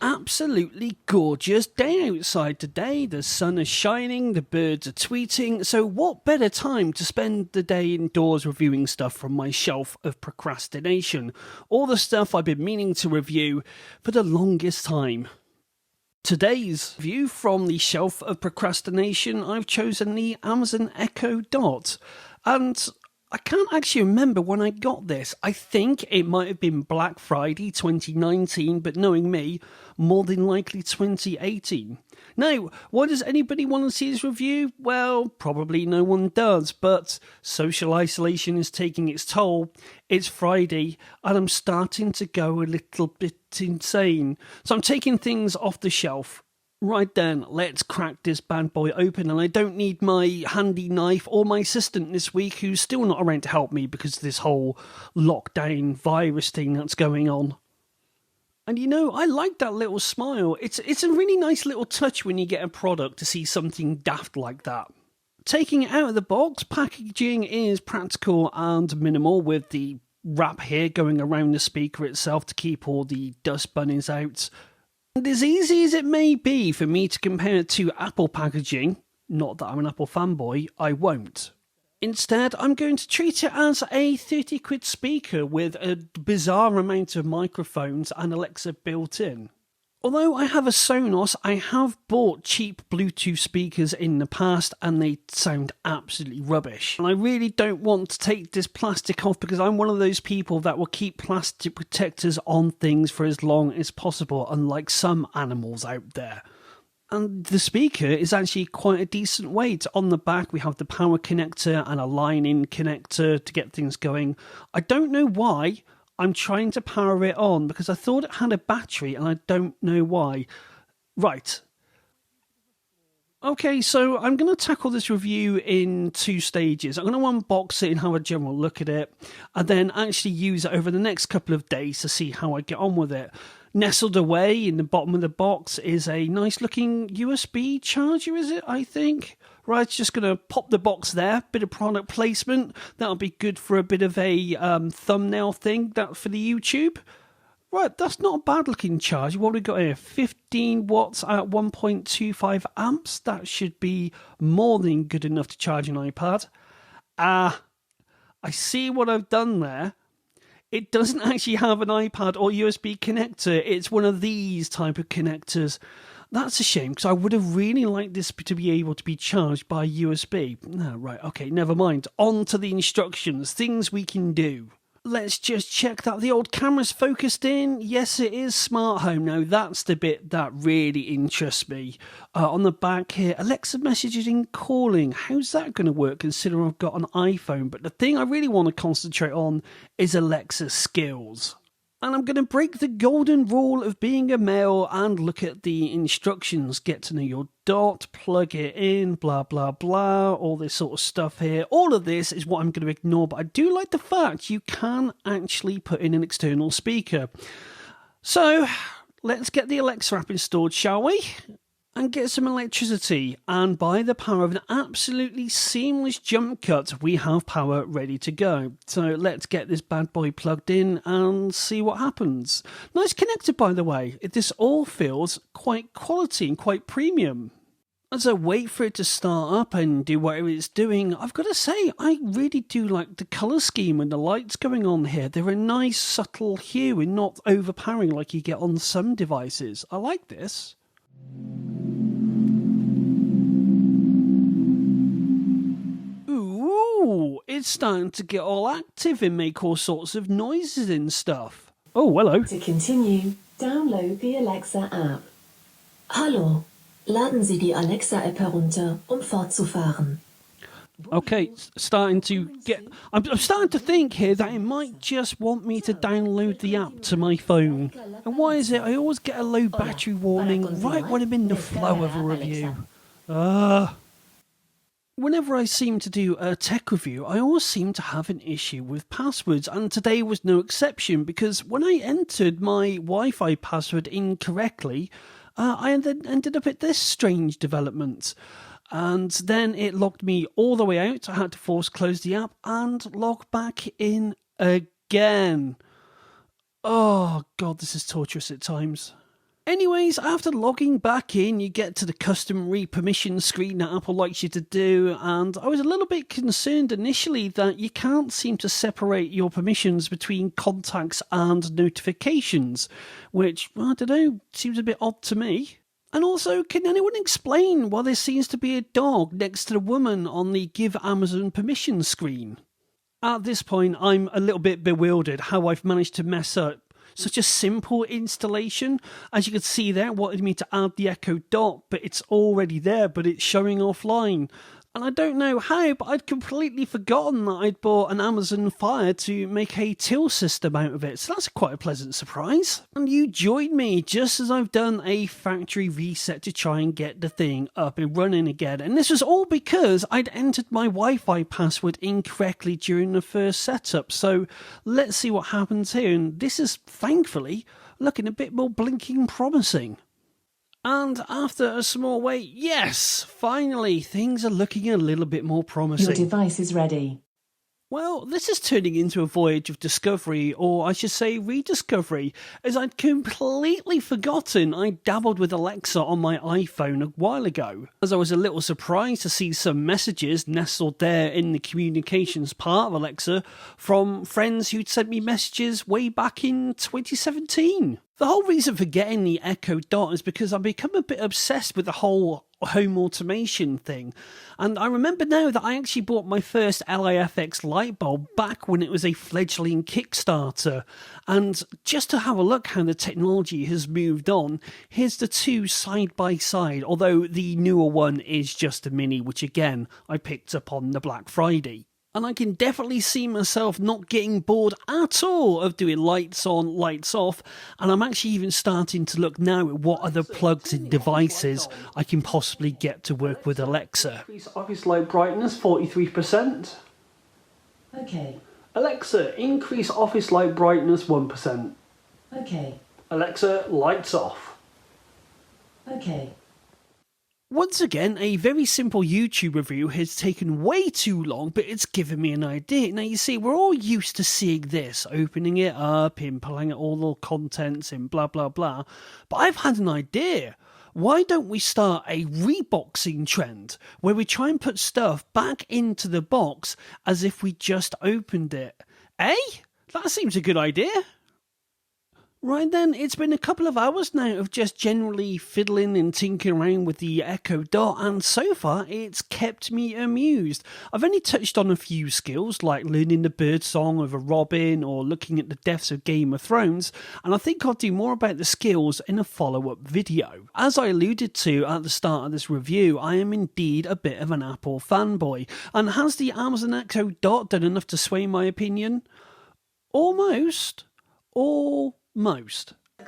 absolutely gorgeous day outside today. The sun is shining, the birds are tweeting, so what better time to spend the day indoors reviewing stuff from my shelf of procrastination? All the stuff I've been meaning to review for the longest time. Today's view from the shelf of procrastination, I've chosen the Amazon Echo Dot, and I can't actually remember when I got this. I think it might have been Black Friday 2019, but knowing me, more than likely 2018. Now, why does anybody want to see this review? Well, probably no one does, but social isolation is taking its toll. It's Friday, and I'm starting to go a little bit insane. So I'm taking things off the shelf. Right then, let's crack this bad boy open, and I don't need my handy knife or my assistant this week, who's still not around to help me because of this whole lockdown virus thing that's going on. And you know, I like that little smile. It's a really nice little touch when you get a product to see something daft like that. Taking it out of the box, packaging is practical and minimal, with the wrap here going around the speaker itself to keep all the dust bunnies out. And as easy as it may be for me to compare it to Apple packaging, not that I'm an Apple fanboy, I won't. Instead, I'm going to treat it as a 30 quid speaker with a bizarre amount of microphones and Alexa built in. Although I have a Sonos, I have bought cheap Bluetooth speakers in the past and they sound absolutely rubbish. And I really don't want to take this plastic off because I'm one of those people that will keep plastic protectors on things for as long as possible, unlike some animals out there. And the speaker is actually quite a decent weight. On the back, we have the power connector and a line-in connector to get things going. I don't know why I'm trying to power it on because I thought it had a battery and I don't know why. Right. Okay, so I'm going to tackle this review in two stages. I'm going to unbox it and have a general look at it, and then actually use it over the next couple of days to see how I get on with it. Nestled away in the bottom of the box is a nice looking USB charger, is it, I think? Right, just going to pop the box there, bit of product placement. That'll be good for a bit of a thumbnail thing for the YouTube. Right, that's not a bad looking charger. What have we got here? 15 watts at 1.25 amps. That should be more than good enough to charge an iPad. I see what I've done there. It doesn't actually have an iPad or USB connector. It's one of these type of connectors. That's a shame, because I would have really liked this to be able to be charged by USB. No, right, okay, never mind. On to the instructions, things we can do. Let's just check that the old camera's focused in. Yes, it is smart home. Now, that's the bit that really interests me. On the back here, Alexa messaging calling. How's that going to work, considering I've got an iPhone? But the thing I really want to concentrate on is Alexa's skills. And I'm going to break the golden rule of being a male and look at the instructions. Get to know your dot, plug it in, blah, blah, blah, all this sort of stuff here. All of this is what I'm going to ignore, but I do like the fact you can actually put in an external speaker. So, let's get the Alexa app installed, shall we? And get some electricity, and by the power of an absolutely seamless jump cut, we have power ready to go. So let's get this bad boy plugged in and see what happens. Nice connector, by the way. This all feels quite quality and quite premium. As I wait for it to start up and do whatever it's doing, I've got to say, I really do like the colour scheme and the lights going on here. They're a nice subtle hue and not overpowering like you get on some devices. I like this. Ooh, it's starting to get all active and make all sorts of noises and stuff. Oh, hello. To continue, download the Alexa app. Hallo, laden Sie die Alexa-App herunter, fortzufahren. Okay, starting to get... I'm starting to think here that it might just want me to download the app to my phone. And why is it I always get a low battery warning right when I'm in the flow of a review? Whenever I seem to do a tech review, I always seem to have an issue with passwords, and today was no exception, because when I entered my Wi-Fi password incorrectly, I ended up at this strange development. And then it logged me all the way out. I had to force close the app and log back in again. Oh, God, this is torturous at times. Anyways, after logging back in, you get to the customary permission screen that Apple likes you to do, and I was a little bit concerned initially that you can't seem to separate your permissions between contacts and notifications, which, I don't know, seems a bit odd to me. And also, can anyone explain why there seems to be a dog next to the woman on the Give Amazon Permission screen? At this point, I'm a little bit bewildered how I've managed to mess up such a simple installation. As you can see there, it wanted me to add the Echo Dot, but it's already there, but it's showing offline. And I don't know how, but I'd completely forgotten that I'd bought an Amazon Fire to make a till system out of it, so that's quite a pleasant surprise. And you joined me just as I've done a factory reset to try and get the thing up and running again. And this was all because I'd entered my Wi-Fi password incorrectly during the first setup. So let's see what happens here. And this is, thankfully, looking a bit more blinking promising. And after a small wait, yes, finally, things are looking a little bit more promising. Your device is ready. Well, this is turning into a voyage of discovery, or I should say rediscovery, as I'd completely forgotten I dabbled with Alexa on my iPhone a while ago, as I was a little surprised to see some messages nestled there in the communications part of Alexa from friends who'd sent me messages way back in 2017. The whole reason for getting the Echo Dot is because I've become a bit obsessed with the whole home automation thing. And I remember now that I actually bought my first LIFX light bulb back when it was a fledgling Kickstarter. And just to have a look how the technology has moved on, here's the two side by side, although the newer one is just a mini, which again, I picked up on the Black Friday. And I can definitely see myself not getting bored at all of doing lights on, lights off. And I'm actually even starting to look now at what other plugs and devices I can possibly get to work with Alexa. Increase office light brightness 43%. Okay. Alexa, increase office light brightness 1%. Okay. Alexa, lights off. Okay. Once again, a very simple YouTube review has taken way too long, but it's given me an idea. Now, you see, we're all used to seeing this, opening it up, inputting all the contents and blah, blah, blah. But I've had an idea. Why don't we start a reboxing trend, where we try and put stuff back into the box as if we just opened it? Eh? That seems a good idea. Right then, it's been a couple of hours now of just generally fiddling and tinkering around with the Echo Dot, and so far it's kept me amused. I've only touched on a few skills, like learning the bird song of a robin or looking at the deaths of Game of Thrones, and I think I'll do more about the skills in a follow-up video. As I alluded to at the start of this review, I am indeed a bit of an Apple fanboy, and has the Amazon Echo Dot done enough to sway my opinion? Almost. Almost.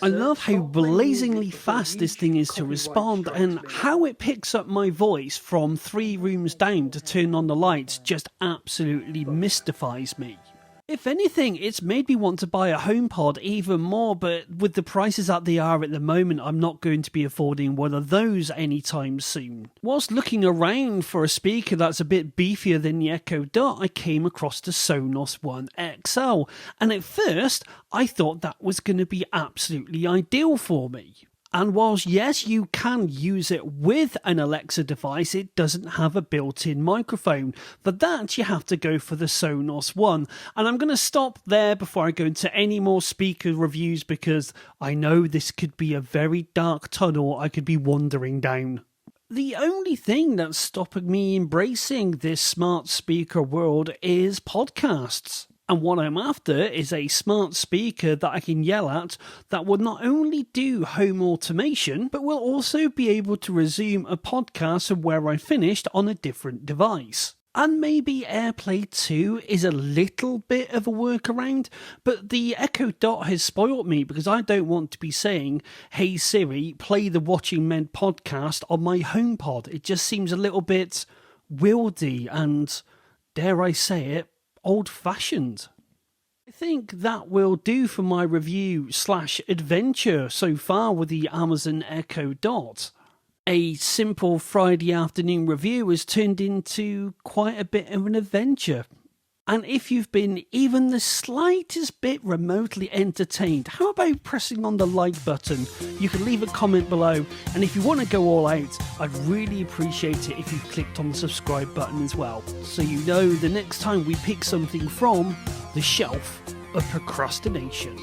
I love how blazingly fast this thing is to respond, and how it picks up my voice from 3 rooms down to turn on the lights just absolutely mystifies me. If anything, it's made me want to buy a HomePod even more, but with the prices that they are at the moment, I'm not going to be affording one of those anytime soon. Whilst looking around for a speaker that's a bit beefier than the Echo Dot, I came across the Sonos One XL, and at first, I thought that was going to be absolutely ideal for me. And whilst, yes, you can use it with an Alexa device, it doesn't have a built-in microphone. For that, you have to go for the Sonos One. And I'm going to stop there before I go into any more speaker reviews, because I know this could be a very dark tunnel I could be wandering down. The only thing that's stopping me embracing this smart speaker world is podcasts. And what I'm after is a smart speaker that I can yell at that will not only do home automation, but will also be able to resume a podcast of where I finished on a different device. And maybe AirPlay 2 is a little bit of a workaround, but the Echo Dot has spoilt me because I don't want to be saying, "Hey Siri, play the Watching Men podcast on my HomePod." It just seems a little bit wieldy and, dare I say it, old-fashioned. I think that will do for my review/adventure so far with the Amazon Echo Dot. A simple Friday afternoon review has turned into quite a bit of an adventure. And if you've been even the slightest bit remotely entertained, how about pressing on the like button? You can leave a comment below, and if you want to go all out, I'd really appreciate it if you clicked on the subscribe button as well, so you know the next time we pick something from the shelf of procrastination.